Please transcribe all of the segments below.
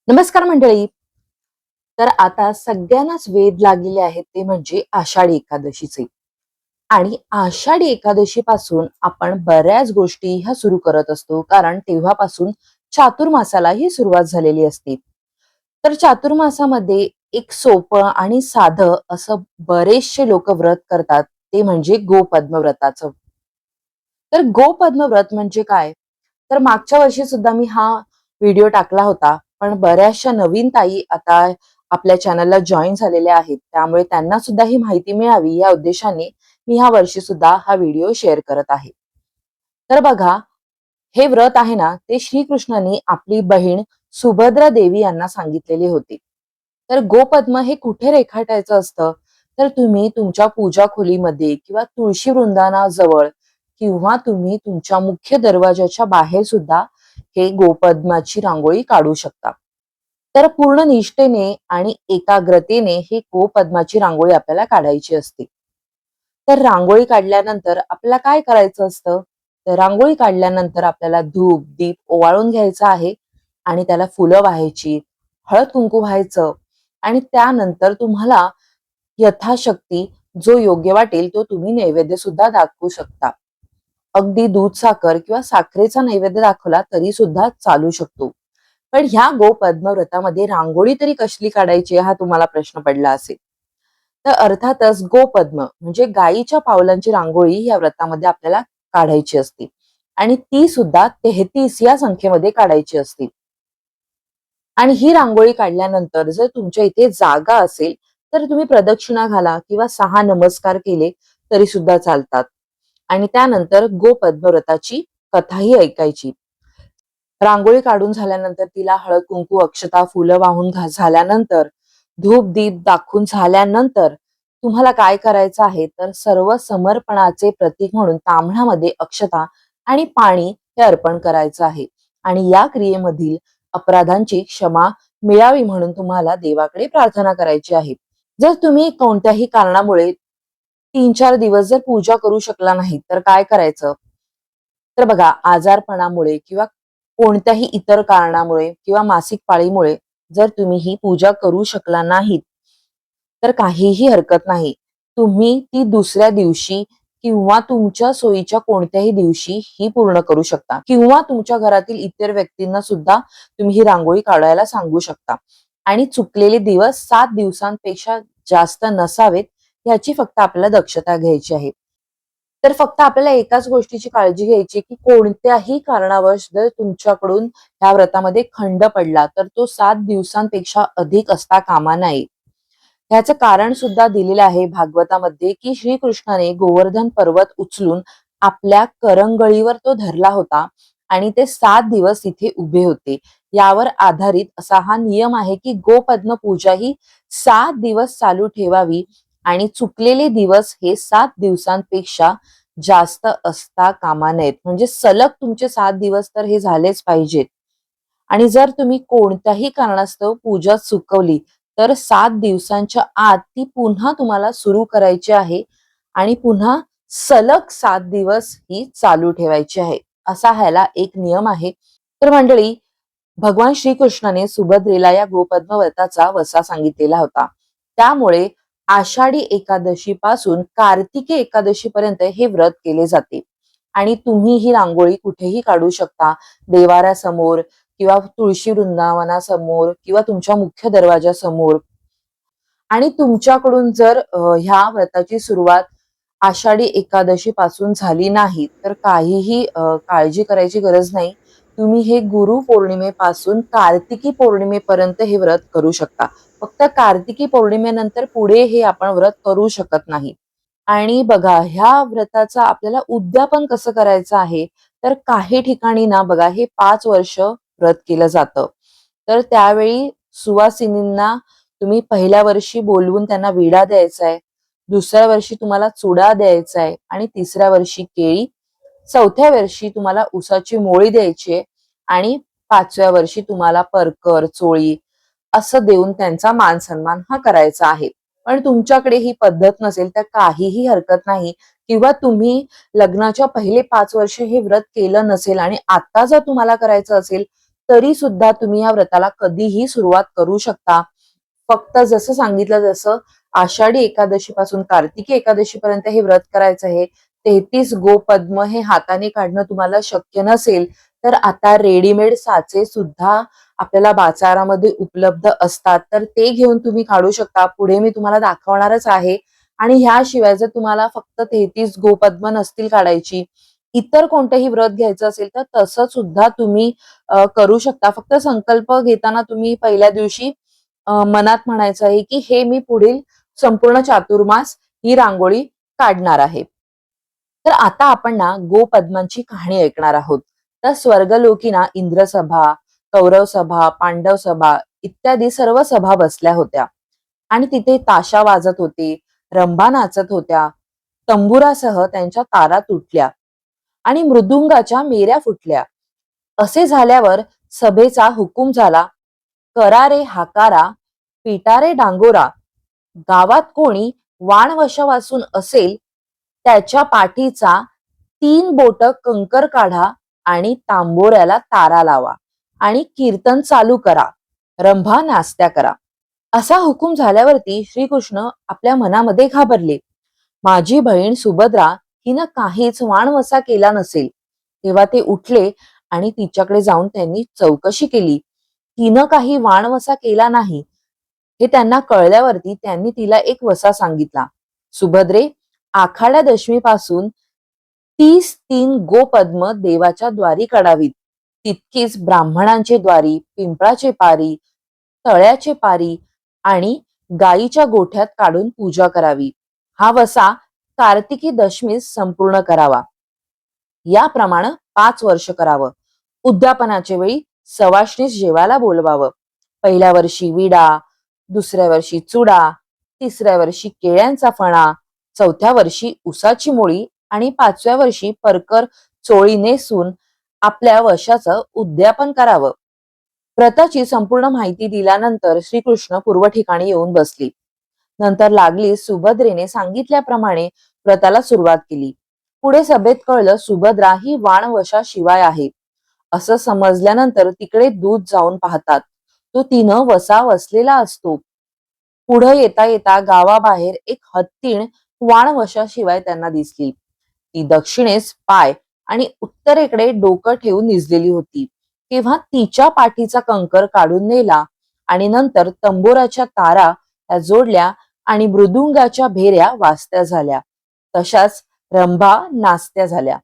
नमस्कार मंडळी. तर आता सगळ्यांनाच वेध लागलेले आहेत ते म्हणजे आषाढी एकादशीचे. आणि आषाढी एकादशी पासून आपण बऱ्याच गोष्टी ह्या सुरू करत असतो, कारण तेव्हापासून चातुर्मासालाही सुरुवात झालेली असते. तर चातुर्मासामध्ये एक सोपं आणि साधं असं बरेचसे लोक व्रत करतात, ते म्हणजे गोपद्म व्रताचं. तर गोपद्म व्रत म्हणजे काय? तर मागच्या वर्षी सुद्धा मी हा व्हिडिओ टाकला होता. पण बऱ्याचशा नवीन ताई आता आपल्या चॅनलला जॉईन झालेल्या आहेत. त्यामुळे त्यांना सुद्धा ही माहिती मिळावी या उद्देशाने मी ह्या वर्षी सुद्धा हा व्हिडिओ शेअर करत आहे. तर बघा, हे व्रत आहे ना, ते श्रीकृष्णांनी आपली बहीण सुभद्रा देवी यांना सांगितलेले होते. तर गोपद्म हे कुठे रेखाटायचं असतं? तर तुम्ही तुमच्या पूजा खोलीमध्ये किंवा तुळशी वृंदानाजवळ किंवा तुम्ही तुमच्या मुख्य दरवाजाच्या बाहेर सुद्धा हे गोपद्माची रांगोळी काढू शकता. तर पूर्ण निष्ठेने आणि एकाग्रतेने हे गोपद्माची रांगोळी आपल्याला काढायची असते. तर रांगोळी काढल्यानंतर आपल्याला काय करायचं असतं? तर रांगोळी काढल्यानंतर आपल्याला धूप, दीप ओवाळून घ्यायचा आहे आणि त्याला फुलं वाहायची, हळद-कुंकू व्हायचं आणि त्यानंतर तुम्हाला यथाशक्ती जो योग्य वाटेल तो तुम्ही नैवेद्य सुद्धा दाखवू शकता. अगदी दूध साखर किंवा साखरेचा नैवेद्य दाखवला तरी सुद्धा चालू शकतो. पण ह्या गोपद्म व्रतामध्ये रांगोळी तरी कसली काढायची हा तुम्हाला प्रश्न पडला असेल. तर अर्थातच गोपद्म म्हणजे गायीच्या पावलांची रांगोळी या व्रतामध्ये आपल्याला काढायची असते आणि ती सुद्धा 33 या संख्येमध्ये काढायची असते. आणि ही रांगोळी काढल्यानंतर जर तुमच्या इथे जागा असेल तर तुम्ही प्रदक्षिणा घाला किंवा 6 नमस्कार केले तरी सुद्धा चालतात. आणि त्यानंतर गोपद्म व्रताची कथाही ऐकायची. रांगोळी काढून झाल्यानंतर तिला हळद कुंकू अक्षता फुलं वाहून झाल्यानंतर धूप दीप दाखवून झाल्यानंतर तुम्हाला काय करायचं आहे तर सर्व समर्पणाचे प्रतीक म्हणून ताम्हणामध्ये अक्षता आणि पाणी हे अर्पण करायचं आहे. आणि या क्रियेमधील अपराधांची क्षमा मिळावी म्हणून तुम्हाला देवाकडे प्रार्थना करायची आहे. जर तुम्ही कोणत्याही कारणामुळे 3-4 दिवस जर पूजा करू शकला नाही तर काय करायचं? तर बघा, आजारपणामुळे किंवा कोणत्याही इतर कारणामुळे किंवा मासिक पाळीमुळे जर तुम्ही ही पूजा करू शकला नाहीत, तर काहीही हरकत नाही. तुम्ही ती दुसऱ्या दिवशी किंवा तुमच्या सोयीच्या कोणत्याही दिवशी ही पूर्ण करू शकता किंवा तुमच्या घरातील इतर व्यक्तींना सुद्धा तुम्ही ही रांगोळी काढायला सांगू शकता. आणि चुकलेले दिवस 7 दिवसांपेक्षा जास्त नसावेत याची फक्त आपल्याला दक्षता घ्यायची आहे. तर फक्त आपल्याला एकाच गोष्टीची काळजी घ्यायची की कोणत्याही कारणावश जर तुमच्याकडून ह्या व्रतामध्ये खंड पडला तर तो 7 दिवसांपेक्षा अधिक असता कामा नये. ह्याचं कारण सुद्धा दिलेलं आहे भागवतामध्ये की श्रीकृष्णाने गोवर्धन पर्वत उचलून आपल्या करंगळीवर तो धरला होता आणि ते 7 दिवस तिथे उभे होते. यावर आधारित असा हा नियम आहे की गोपद्म पूजा ही 7 दिवस चालू ठेवावी आणि चुकलेले दिवस हे 7 दिवसांपेक्षा जास्त असता कामा नयेत. म्हणजे सलग तुमचे 7 दिवस तर हे झालेच पाहिजेत. आणि जर तुम्ही कोणत्याही कारणास्तव पूजा चुकवली तर 7 दिवसांच्या आत ती पुन्हा तुम्हाला सुरू करायची आहे आणि पुन्हा सलग 7 दिवस ही चालू ठेवायची आहे. असा ह्याला एक नियम आहे. तर मंडळी, भगवान श्रीकृष्णाने सुभद्रेला या गोपद्म व्रताचा वसा सांगितलेला होता. त्यामुळे आषाढी एकादशी पासून कार्तिकी एकादशी पर्यंत हे व्रत केले जाते. आणि तुम्ही ही रांगोळी कुठेही काढू शकता. देवाऱ्यासमोर किंवा तुळशी वृंदावनासमोर किंवा तुमच्या मुख्य दरवाजासमोर. आणि तुमच्याकडून जर ह्या व्रताची सुरुवात आषाढी एकादशी पासून झाली नाही तर काहीही काळजी करायची गरज नाही. तुम्ही हे गुरु पौर्णिमेपासून कार्तिकी पौर्णिमेपर्यंत हे व्रत करू शकता. फक्त कार्तिकी पौर्णिमेनंतर पुढे हे आपण व्रत करू शकत नाही. आणि बघा, ह्या व्रताचं आपल्याला उद्यापन कसं करायचं आहे, तर काही ठिकाणी ना बघा, हे 5 वर्ष व्रत केलं जातं. तर त्यावेळी सुवासिनींना तुम्ही पहिल्या वर्षी बोलवून त्यांना विडा द्यायचा आहे, दुसऱ्या वर्षी तुम्हाला चुडा द्यायचा आहे आणि तिसऱ्या वर्षी केळी, चौथ्या वर्षी तुम्हाला उसाची मोळी द्यायची आहे आणि 5व्या वर्षी तुम्हाला परकर, चोळी असं देऊन त्यांचा मान सन्मान हा करायचा आहे. पण तुमच्याकडे ही पद्धत नसेल तर काहीही हरकत नाही. किंवा तुम्ही लग्नाच्या पहिले 5 वर्ष हे व्रत केलं नसेल आणि आता जर तुम्हाला करायचं असेल तरी सुद्धा तुम्ही या व्रताला कधीही सुरुवात करू शकता. फक्त जसं सांगितलं जसं आषाढी एकादशी पासून कार्तिकी एकादशी पर्यंत हे व्रत करायचं आहे. 33 गोपद्म हे हाताने काढणं तुम्हाला शक्य नसेल, तर आता रेडीमेड साचे सुद्धा आपल्याला बाजारामध्ये उपलब्ध असतात. तर ते घेऊन तुम्ही काढू शकता. पुढे मी तुम्हाला दाखवणारच आहे. आणि ह्याशिवाय जर तुम्हाला फक्त 33 गोपद्म नसतील काढायची, इतर कोणतंही व्रत घ्यायचं असेल तर तसं सुद्धा तुम्ही करू शकता. फक्त संकल्प घेताना तुम्ही पहिल्या दिवशी मनात म्हणायचं आहे की हे मी पुढील संपूर्ण चातुर्मास ही रांगोळी काढणार आहे. तर आता आपण ना गोपद्मांची कहाणी ऐकणार आहोत. तर स्वर्गलोकी ना इंद्रसभा, कौरव सभा, पांडव सभा इत्यादी सर्व सभा बसल्या होत्या आणि तिथे ताशा वाजत होते, रंभा नाचत होत्या, तंबुरासह त्यांच्या तारा तुटल्या आणि मृदुंगाच्या मेऱ्या फुटल्या. असे झाल्यावर सभेचा हुकूम झाला, करा रे हाकारा, पिटा रे डांगोरा. गावात कोणी वाणवशा वाचून असेल त्याच्या पाठीचा 3 बोट कंकर काढा आणि तांबोऱ्याला तारा लावा आणि कीर्तन चालू करा, रंभा नास्त्या करा. असा हुकूम झाल्यावरती श्रीकृष्ण आपल्या मनामध्ये घाबरले. माझी बहीण सुभद्रा हिनं काहीच वाणवसा केला नसेल. तेव्हा ते उठले आणि तिच्याकडे जाऊन त्यांनी चौकशी केली. तिनं काही वाणवसा केला नाही हे त्यांना कळल्यावरती त्यांनी तिला एक वसा सांगितला. सुभद्रे, आखाड्या दशमीपासून 33 गोपद्म देवाच्या द्वारी काढावीत. तितकीच ब्राह्मणांचे द्वारी, पिंपळाचे पारी, तळ्याचे पारी आणि गायीच्या गोठ्यात काढून पूजा करावी. हा वसा कार्तिकी दशमीस संपूर्ण करावा. याप्रमाणे 5 वर्ष करावं. उद्यापनाच्या वेळी सवाष्णीस जेवायला बोलवावं. पहिल्या वर्षी विडा, दुसऱ्या वर्षी चुडा, तिसऱ्या वर्षी केळ्यांचा फणा, चौथ्या वर्षी उसाची मोळी आणि 5व्या वर्षी परकर चोळी नेसून आपल्या वशाचं उद्यापन करावं. व्रताची संपूर्ण माहिती दिल्यानंतर श्रीकृष्ण पूर्व ठिकाणी येऊन बसली. नंतर लागली सुभद्रेने सांगितल्याप्रमाणे व्रताला सुरुवात केली. पुढे सभेत कळलं सुभद्रा ही वाणवशा शिवाय आहे. असं समजल्यानंतर तिकडे दूध जाऊन पाहतात. तो तिनं वसा वसलेला असतो. पुढं येता येता गावाबाहेर एक हत्तीण वाणवशाशिवाय त्यांना दिसली. ती दक्षिणेस पाय आणि उत्तरेकडे डोकं ठेवून निजलेली होती. तेव्हा तिच्या पाठीचा कंकर काढून नेला आणि नंतर तंबोराच्या तारा त्या जोडल्या आणि मृदुंगाच्या भेऱ्या वाजत्या झाल्या. तशाच रंभा नाचत्या झाल्या.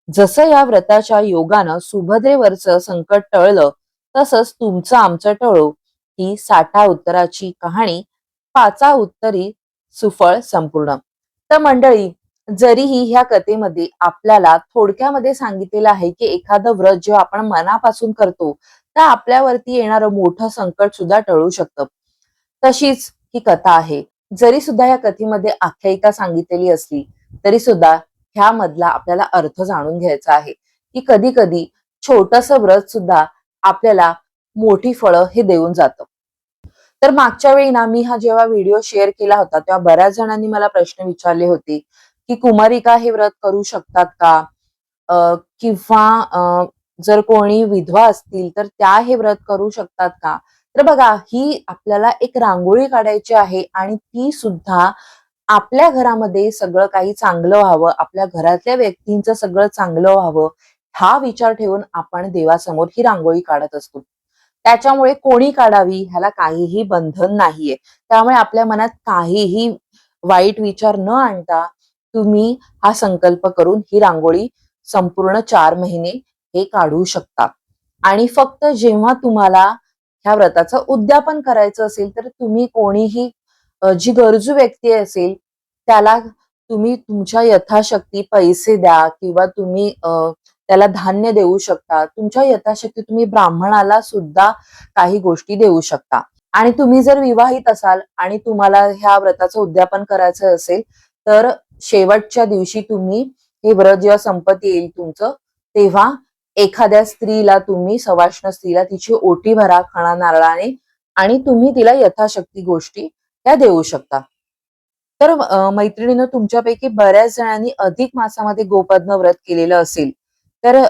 जसं या व्रताच्या योगानं सुभद्रेवरचं संकट टळलं, तसंच तुमचं आमचं टळो ही साठा उत्तराची कहाणी पाचा उत्तरी सुफळ संपूर्ण. तर मंडळी, जरीही ह्या कथेमध्ये आपल्याला थोडक्यामध्ये सांगितलेलं आहे की एखादं व्रत जेव्हा आपण मनापासून करतो तर आपल्यावरती येणारं मोठं संकट सुद्धा टळू शकतं. तशीच ही कथा आहे. जरी सुद्धा या कथेमध्ये आख्यायिका सांगितलेली असली तरी सुद्धा ह्यामधला आपल्याला अर्थ जाणून घ्यायचा आहे की कधी कधी छोटस व्रत सुद्धा आपल्याला मोठी फळं हे देऊन जातं. तर मागच्या वेळी ना मी हा जेव्हा व्हिडिओ शेअर केला होता तेव्हा बऱ्याच जणांनी मला प्रश्न विचारले होते की कुमारिका हे व्रत करू शकतात का, किंवा जर कोणी विधवा असतील तर त्या हे व्रत करू शकतात का. तर बघा, ही आपल्याला एक रांगोळी काढायची आहे आणि ती सुद्धा आपल्या घरामध्ये सगळं काही चांगलं व्हावं, आपल्या घरातल्या व्यक्तींचं सगळं चांगलं व्हावं हा विचार ठेवून आपण देवासमोर ही रांगोळी काढत असतो. त्याच्यामुळे कोणी काढावी ह्याला काहीही बंधन नाहीये. त्यामुळे आपल्या मनात काहीही वाईट विचार न आणता तुम्ही हा संकल्प करून ही रांगोळी संपूर्ण 4 महिने हे काढू शकता. आणि फक्त जेव्हा तुम्हाला ह्या व्रताचं उद्यापन करायचं असेल तर तुम्ही कोणीही जी गरजू व्यक्ती असेल त्याला तुम्ही तुमच्या यथाशक्ती पैसे द्या किंवा तुम्ही त्याला धान्य देऊ शकता. तुमच्या यथाशक्ती तुम्ही ब्राह्मणाला सुद्धा काही गोष्टी देऊ शकता. आणि तुम्ही जर विवाहित असाल आणि तुम्हाला ह्या व्रताचं उद्यापन करायचं असेल तर शेवटच्या दिवशी तुम्ही हे व्रत जेव्हा संपत येईल तुमचं, तेव्हा एखाद्या स्त्रीला तुम्ही सवाष्ण स्त्रीला तिची ओटी भरा खणा नारळाने आणि तुम्ही तिला यथाशक्ती गोष्टी त्या देऊ शकता. तर मैत्रिणीनं तुमच्यापैकी बऱ्याच जणांनी अधिक मासामध्ये गोपद्म व्रत केलेलं असेल तर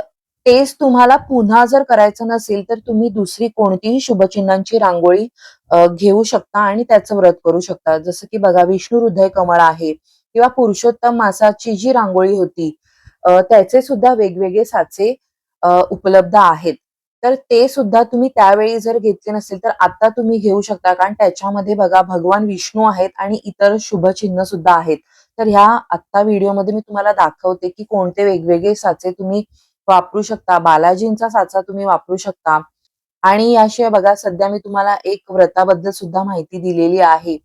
तेच तुम्हाला पुन्हा जर करायचं नसेल, तर तुम्ही दुसरी कोणतीही शुभचिन्हांची रांगोळी घेऊ शकता आणि त्याचं व्रत करू शकता. जसं की बघा विष्णू हृदय कमळ आहे किंवा पुरुषोत्तम मासाची जी रांगोळी होती, त्याचे सुद्धा वेगवेगळे साचे उपलब्ध आहेत. तर ते सुद्धा तुम्ही त्यावेळी जर घेतले नसतील, तर आता तुम्ही घेऊ शकता. कारण त्याच्यामध्ये बघा भगवान विष्णू आहेत आणि इतर शुभचिन्ह सुद्धा आहेत. तर ह्या आत्ता व्हिडिओमध्ये मी तुम्हाला दाखवते, की कोणते वेगवेगळे साचे तुम्ही वापरू शकता. बालाजींचा साचा तुम्ही वापरू शकता. आणि याशिवाय बघा सध्या मी तुम्हाला एक व्रताबद्दल सुद्धा माहिती दिलेली आहे.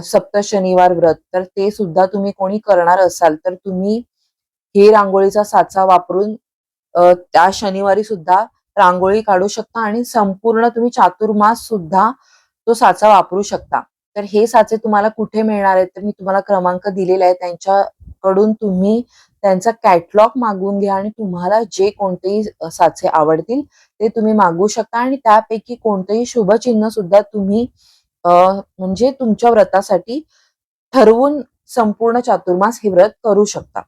सप्त शनिवार व्रत. तर ते सुद्धा तुम्ही कोणी करणार असाल, तर तुम्ही हे रांगोळीचा साचा वापरून त्या शनिवारी सुद्धा रांगोळी काढू शकता आणि संपूर्ण तुम्ही चातुर्मास सुद्धा तो साचा वापरू शकता. तर हे साचे तुम्हाला कुठे मिळणार आहेत, तर मी तुम्हाला क्रमांक दिलेला आहे. त्यांच्याकडून तुम्ही त्यांचा कॅटलॉग मागवून घ्या आणि तुम्हाला जे कोणतेही साचे आवडतील ते तुम्ही मागवू शकता आणि त्यापैकी कोणतंही शुभचिन्ह सुद्धा तुम्ही म्हणजे तुमच्या व्रतासाठी ठरवून संपूर्ण चातुर्मास हे व्रत करू शकता.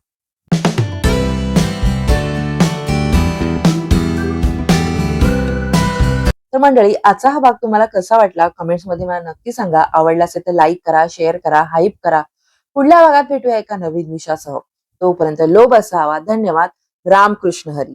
तर मंडळी आजचा हा भाग तुम्हाला कसा वाटला कमेंट्समध्ये मला नक्की सांगा. आवडला असेल तर लाईक करा, शेअर करा, हाईप करा. पुढल्या भागात भेटूया एका नवीन विषयासह. तोपर्यंत लोभ असावा. धन्यवाद. रामकृष्ण हरी.